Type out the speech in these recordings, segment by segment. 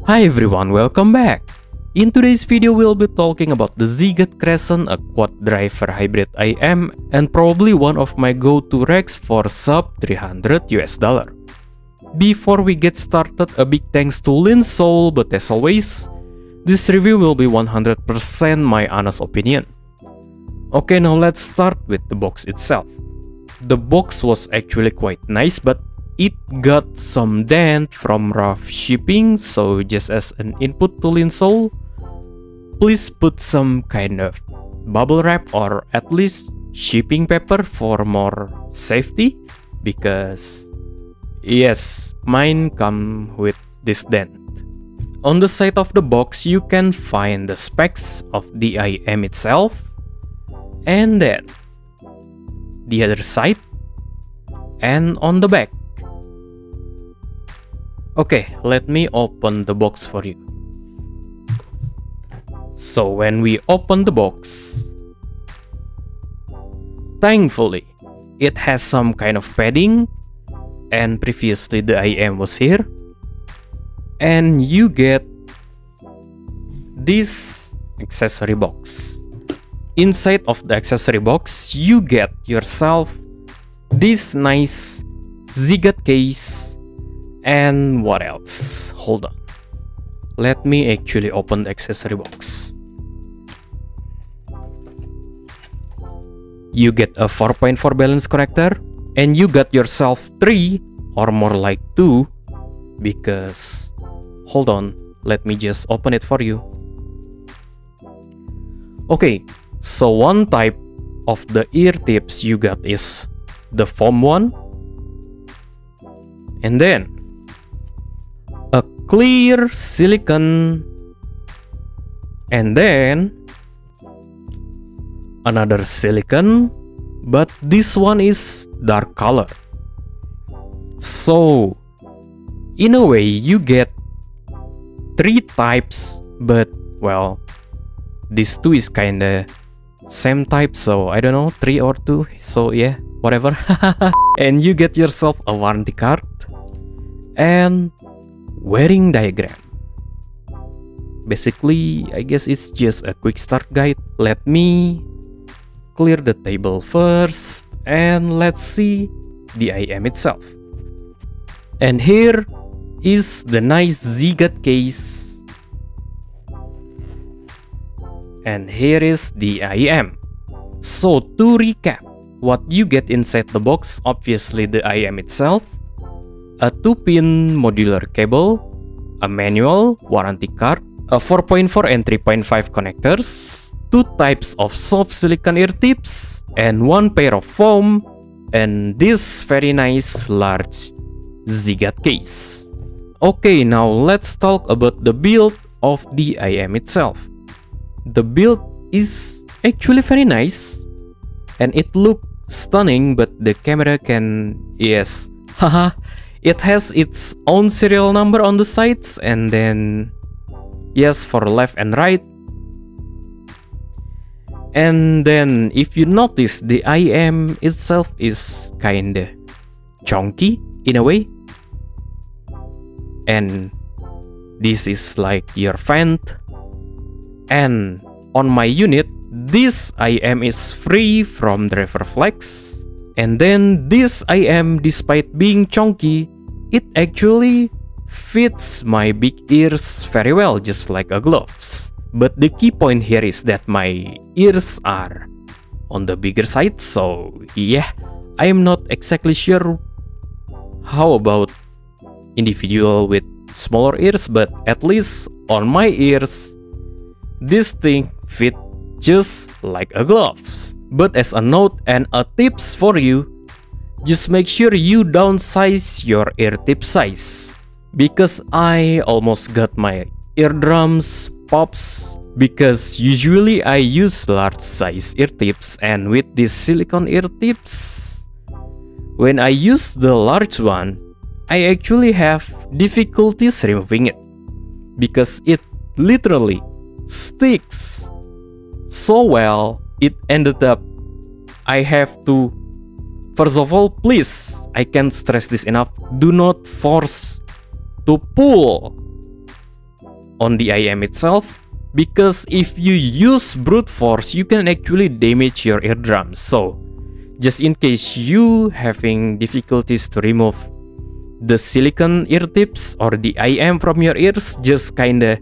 Hi everyone, welcome back! In today's video, we'll be talking about the Ziggud Crescent, a quad-driver hybrid IM, and probably one of my go-to racks for sub $300 US. Before we get started, a big thanks to Linsoul, but as always, this review will be 100% my honest opinion. Okay, now let's start with the box itself. The box was actually quite nice, but it got some dent from rough shipping, so just as an input to Linsoul, please put some kind of bubble wrap or at least shipping paper for more safety, because yes, mine come with this dent. On the side of the box, you can find the specs of the IM itself, and then the other side, and on the back. Okay, let me open the box for you. So when we open the box, thankfully, it has some kind of padding, and previously the IM was here. And you get this accessory box. Inside of the accessory box, you get yourself this nice Ziggud case. And what else? Hold on. Let me actually open the accessory box. You get a 4.4 balance connector, and you got yourself 3 or more like 2, because hold on, let me just open it for you. Okay, so one type of the ear tips you got is the foam one, and then a clear silicone, and then another silicone, but this one is dark color. So in a way you get 3 types, but well, these 2 is kinda same type, so I don't know, 3 or 2, so yeah, whatever. And you get yourself a warranty card and wearing diagram. Basically, I guess it's just a quick start guide. Let me clear the table first, and let's see the IM itself. And here is the nice Ziggud case, and here is the IM. So to recap, what you get inside the box: obviously the IM itself, a 2-pin modular cable, a manual, warranty card, a 4.4 and 3.5 connectors, 2 types of soft silicone ear tips, and 1 pair of foam, and this very nice large Ziggud case. Okay, now let's talk about the build of the IM itself. The build is actually very nice, and it looks stunning, but the camera can, yes, haha, it has its own serial number on the sides, and then yes, for left and right. And then if you notice, the IM itself is kinda chunky in a way, and this is like your vent. And on my unit, this IM is free from driver flex, and then this IM, despite being chunky, it actually fits my big ears very well, just like a gloves. But the key point here is that my ears are on the bigger side, so yeah, I am not exactly sure how about individual with smaller ears, but at least on my ears, this thing fit just like a gloves. But as a note and a tips for you, just make sure you downsize your ear tip size, because I almost got my eardrums pops, because usually I use large size ear tips, and with these silicone ear tips, when I use the large one, I actually have difficulties removing it, because it literally sticks so well. It ended up I have to, first of all, please, I can't stress this enough, do not force to pull on the IEM itself, because if you use brute force, you can actually damage your eardrums. So, just in case you having difficulties to remove the silicone ear tips or the IEM from your ears, just kinda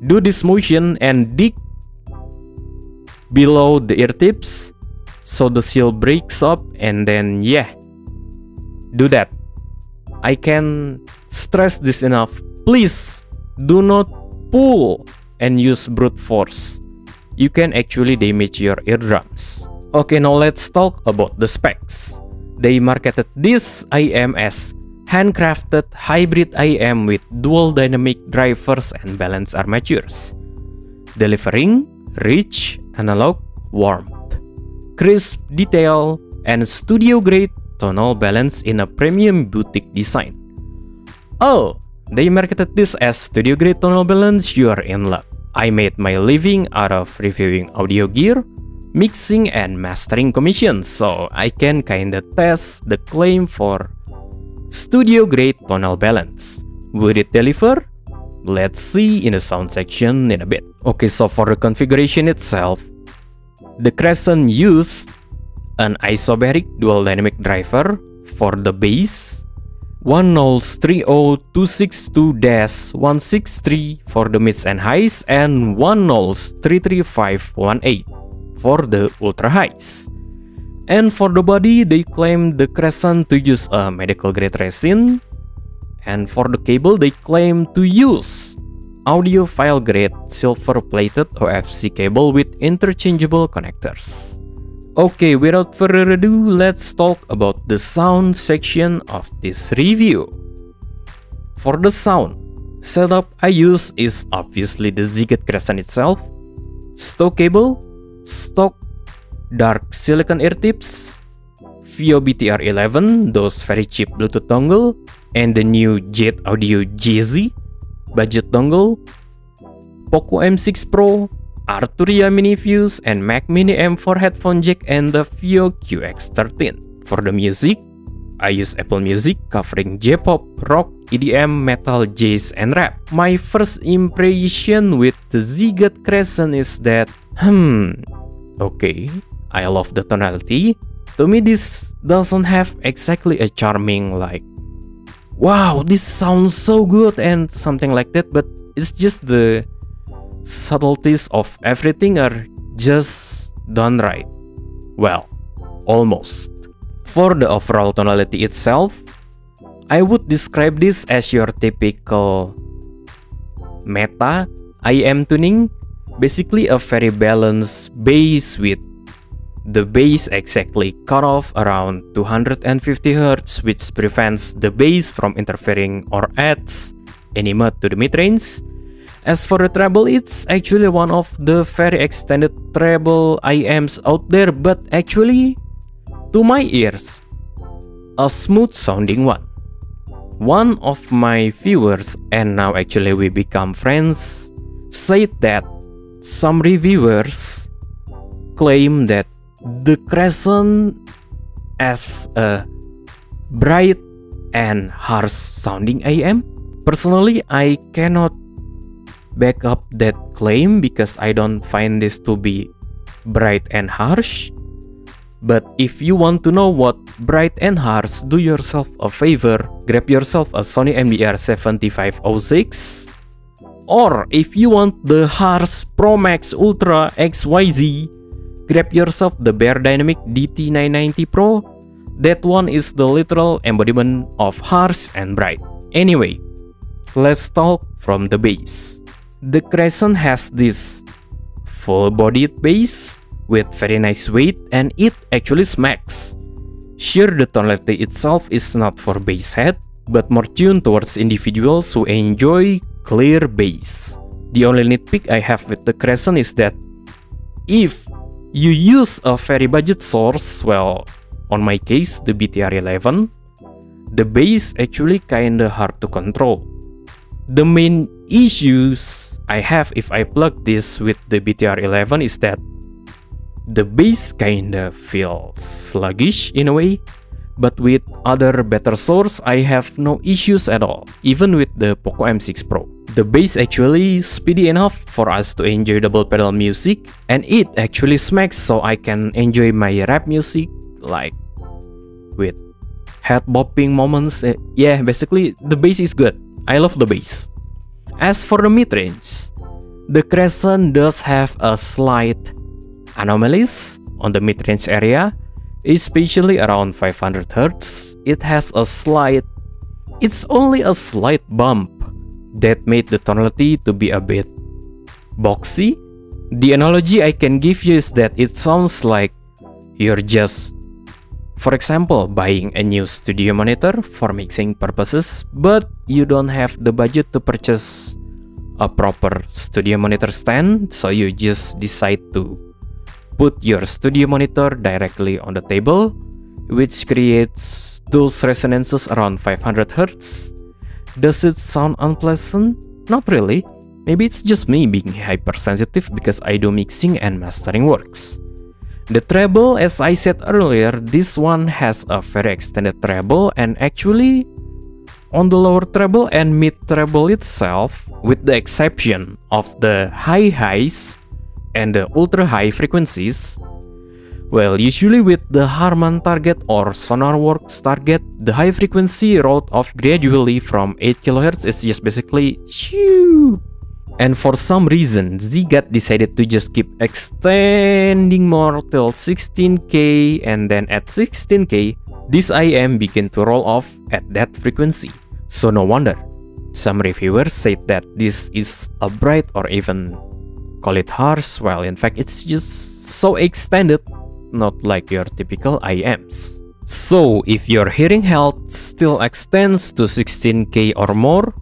do this motion and dig below the ear tips so the seal breaks up, and then yeah, do that. I can stress this enough. Please do not pull and use brute force. You can actually damage your eardrums. Okay, now let's talk about the specs. They marketed this IEM as handcrafted hybrid IEM with dual dynamic drivers and balanced armatures, delivering rich analog warmth, crisp detail, and studio-grade tonal balance in a premium boutique design. Oh, they marketed this as studio-grade tonal balance, you are in luck. I made my living out of reviewing audio gear, mixing and mastering commissions, so I can kinda test the claim for studio-grade tonal balance. Would it deliver? Let's see in the sound section in a bit. Okay, so for the configuration itself, the Crescent used an isobaric dual dynamic driver for the bass, 1030262-163 for the mids and highs, and 1033518 for the ultra highs. And for the body, they claim the Crescent to use a medical grade resin, and for the cable, they claim to use audiophile grade silver plated OFC cable with interchangeable connectors. Okay, without further ado, let's talk about the sound section of this review. For the sound setup I use is obviously the Ziget Crescent itself, stock cable, stock dark silicone ear tips, Vio BTR11, those very cheap Bluetooth dongle, and the new Jet Audio JZ budget dongle, Poco M6 Pro, Arturia Mini Fuse, and Mac Mini M4 headphone jack, and the Vio QX13. For the music, I use Apple Music covering J-pop, rock, EDM, metal, jazz, and rap. My first impression with the Ziget Crescent is that, okay, I love the tonality. To me, this doesn't have exactly a charming like, wow, this sounds so good and something like that, but it's just the subtleties of everything are just done right. Well, almost. For the overall tonality itself, I would describe this as your typical meta IEM tuning, basically a very balanced bass with the bass exactly cut off around 250 Hz, which prevents the bass from interfering or adds any mud to the mid-range. As for the treble, it's actually one of the very extended treble IEMs out there, but actually, to my ears, a smooth sounding one. One of my viewers, and now actually we become friends, said that some reviewers claim that the Crescent as a bright and harsh sounding IEM. Personally, I cannot back up that claim because I don't find this to be bright and harsh. But if you want to know what bright and harsh, do yourself a favor, grab yourself a Sony MDR7506. Or if you want the harsh Pro Max Ultra XYZ, grab yourself the Beyerdynamic DT990 Pro. That one is the literal embodiment of harsh and bright. Anyway, let's talk from the bass. The Crescent has this full-bodied bass with very nice weight, and it actually smacks. Sure, the tonality itself is not for bass head, but more tuned towards individuals who enjoy clear bass. The only nitpick I have with the Crescent is that if you use a very budget source, well, on my case, the BTR11, the bass actually kinda hard to control. The main issues I have if I plug this with the BTR11 is that the bass kinda feels sluggish in a way, but with other better source, I have no issues at all, even with the Poco M6 Pro. The bass actually speedy enough for us to enjoy double pedal music, and it actually smacks so I can enjoy my rap music like with head bopping moments. Yeah, basically the bass is good. I love the bass. As for the mid-range, the Crescent does have a slight anomalies on the mid-range area, especially around 500 Hz. It's only a slight bump that made the tonality to be a bit boxy. The analogy I can give you is that it sounds like you're just, for example, buying a new studio monitor for mixing purposes, but you don't have the budget to purchase a proper studio monitor stand, so you just decide to put your studio monitor directly on the table, which creates those resonances around 500 Hz. Does it sound unpleasant? Not really. Maybe it's just me being hypersensitive because I do mixing and mastering works. The treble, as I said earlier, this one has a very extended treble, and actually on the lower treble and mid treble itself, with the exception of the high highs and the ultra high frequencies, well, usually with the Harman target or SonarWorks target, the high frequency rolled off gradually from 8 kHz is just basically shoo. And for some reason, Zigat decided to just keep extending more till 16K, and then at 16K, this IM began to roll off at that frequency. So no wonder some reviewers said that this is a bright or even call it harsh, while in fact it's just so extended, not like your typical IMs. So if your hearing health still extends to 16K or more,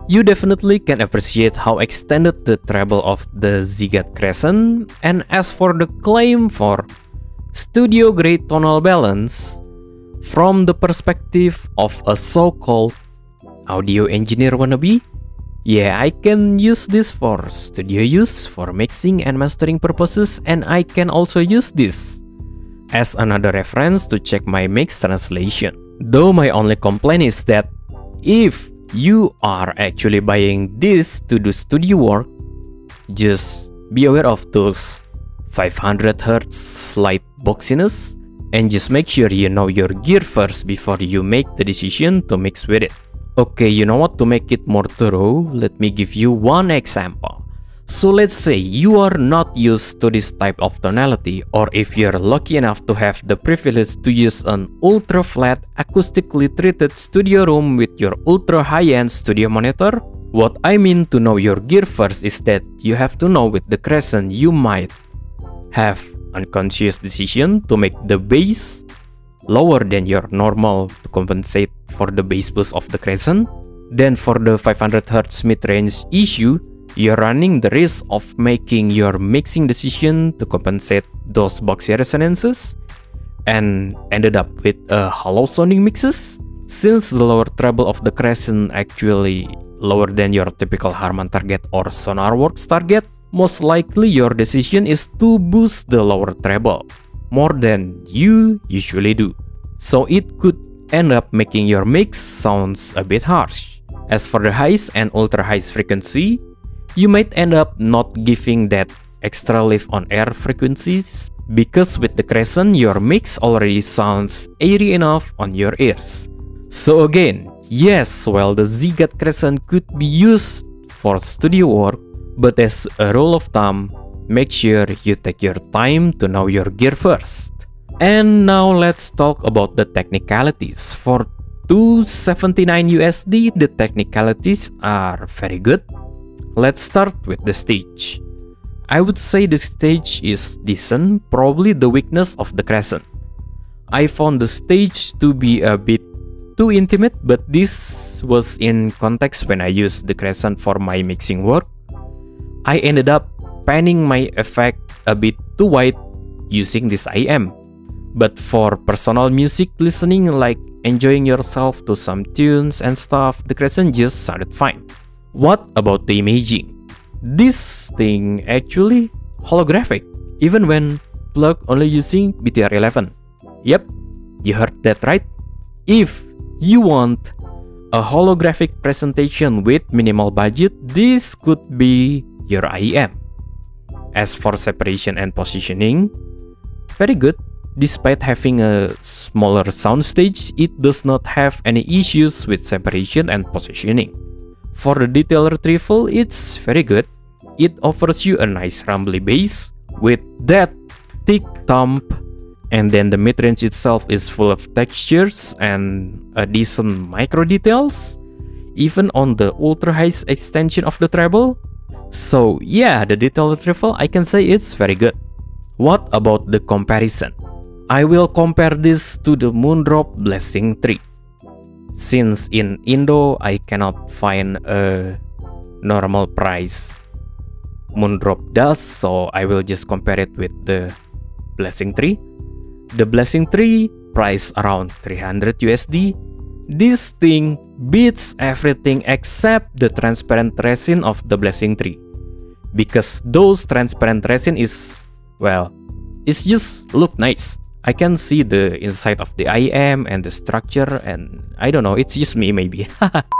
you definitely can appreciate how extended the treble of the Zigat Crescent. And as for the claim for studio grade tonal balance, from the perspective of a so-called audio engineer wannabe, yeah, I can use this for studio use, for mixing and mastering purposes, and I can also use this as another reference to check my mix translation. Though my only complaint is that if you are actually buying this to do studio work, just be aware of those 500 Hz slight boxiness, and just make sure you know your gear first before you make the decision to mix with it. Okay, you know what, to make it more thorough, let me give you one example. So let's say you are not used to this type of tonality, or if you're lucky enough to have the privilege to use an ultra flat acoustically treated studio room with your ultra high-end studio monitor. What I mean to know your gear first is that you have to know with the Crescent you might have unconscious decision to make the bass lower than your normal to compensate for the bass boost of the Crescent. Then for the 500 Hz mid-range issue, you're running the risk of making your mixing decision to compensate those boxy resonances and ended up with hollow sounding mixes. Since the lower treble of the Crescent actually lower than your typical Harman target or SonarWorks target, most likely your decision is to boost the lower treble more than you usually do. So it could end up making your mix sounds a bit harsh. As for the highs and ultra highs frequency, you might end up not giving that extra lift on air frequencies, because with the Crescent your mix already sounds airy enough on your ears. So again, yes, well, the Zigat Crescent could be used for studio work, but as a rule of thumb, make sure you take your time to know your gear first. And now let's talk about the technicalities. For 279 USD, the technicalities are very good. Let's start with the stage. I would say the stage is decent, probably the weakness of the Crescent. I found the stage to be a bit too intimate, but this was in context when I used the Crescent for my mixing work. I ended up panning my effect a bit too wide using this IM. But for personal music listening, like enjoying yourself to some tunes and stuff, the Crescent just sounded fine. What about the imaging? This thing actually holographic, even when plugged only using BTR11. Yep, you heard that right. If you want a holographic presentation with minimal budget, this could be your IEM. As for separation and positioning, very good. Despite having a smaller soundstage, it does not have any issues with separation and positioning. For the detail retrieval, it's very good. It offers you a nice rumbly bass with that thick thump, and then the midrange itself is full of textures and a decent micro details, even on the ultra high extension of the treble. So yeah, the detail retrieval, I can say it's very good. What about the comparison? I will compare this to the Moondrop Blessing 3. Since in Indo I cannot find a normal price Moondrop does, so I will just compare it with the Blessing 3. The Blessing 3 price around 300 USD. This thing beats everything except the transparent resin of the Blessing 3. Because those transparent resin is, well, it's just look nice. I can see the inside of the IEM and the structure, and I don't know, it's just me maybe.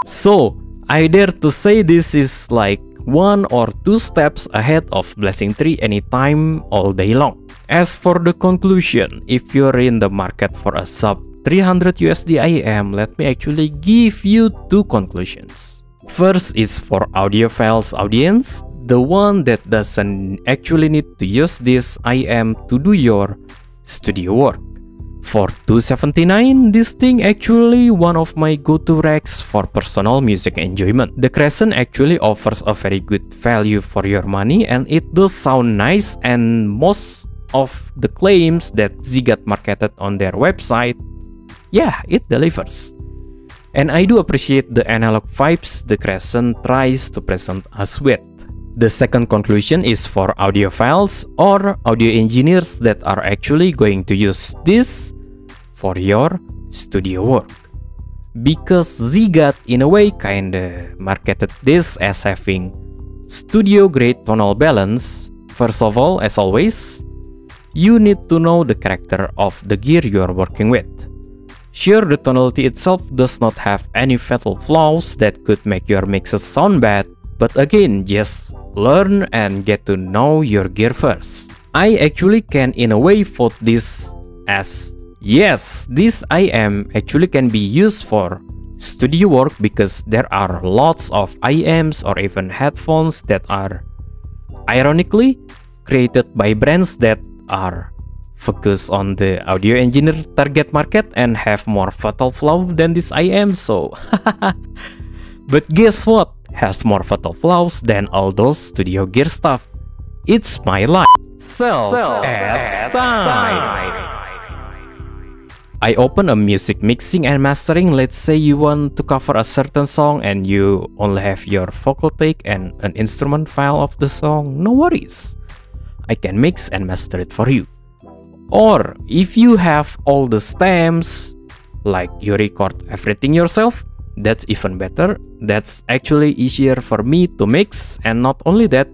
So, I dare to say this is like 1 or 2 steps ahead of Blessing 3 anytime all day long. As for the conclusion, if you're in the market for a sub 300 USD IEM, let me actually give you 2 conclusions. First is for audiophiles audience, the one that doesn't actually need to use this IEM to do your studio work. For $279, this thing actually one of my go-to racks for personal music enjoyment. The Crescent actually offers a very good value for your money, and it does sound nice, and most of the claims that Zigat marketed on their website, yeah, it delivers. And I do appreciate the analog vibes the Crescent tries to present us with. The second conclusion is for audiophiles or audio engineers that are actually going to use this for your studio work. Because Zigat in a way kinda marketed this as having studio grade tonal balance. First of all, as always, you need to know the character of the gear you are working with. Sure, the tonality itself does not have any fatal flaws that could make your mixes sound bad, but again, just learn and get to know your gear first. I actually can in a way vote this as yes, this IEM actually can be used for studio work because there are lots of IEMs or even headphones that are ironically created by brands that are focused on the audio engineer target market and have more fatal flaw than this IEM, so but guess what? Has more fatal flaws than all those studio gear stuff. It's my life. Self-ads time. I open a music mixing and mastering. Let's say you want to cover a certain song and you only have your vocal take and an instrument file of the song. No worries, I can mix and master it for you. Or if you have all the stems, like you record everything yourself, that's even better. That's actually easier for me to mix, and not only that,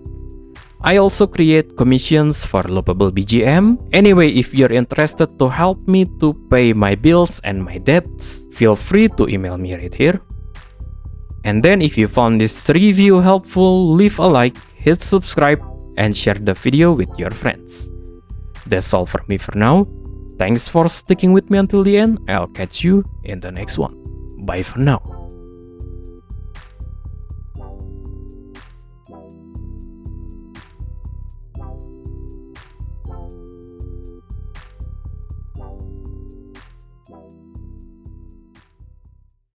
I also create commissions for loopable BGM. Anyway, if you're interested to help me to pay my bills and my debts, feel free to email me right here. And then if you found this review helpful, leave a like, hit subscribe, and share the video with your friends. That's all for me for now. Thanks for sticking with me until the end. I'll catch you in the next one. Bye for now.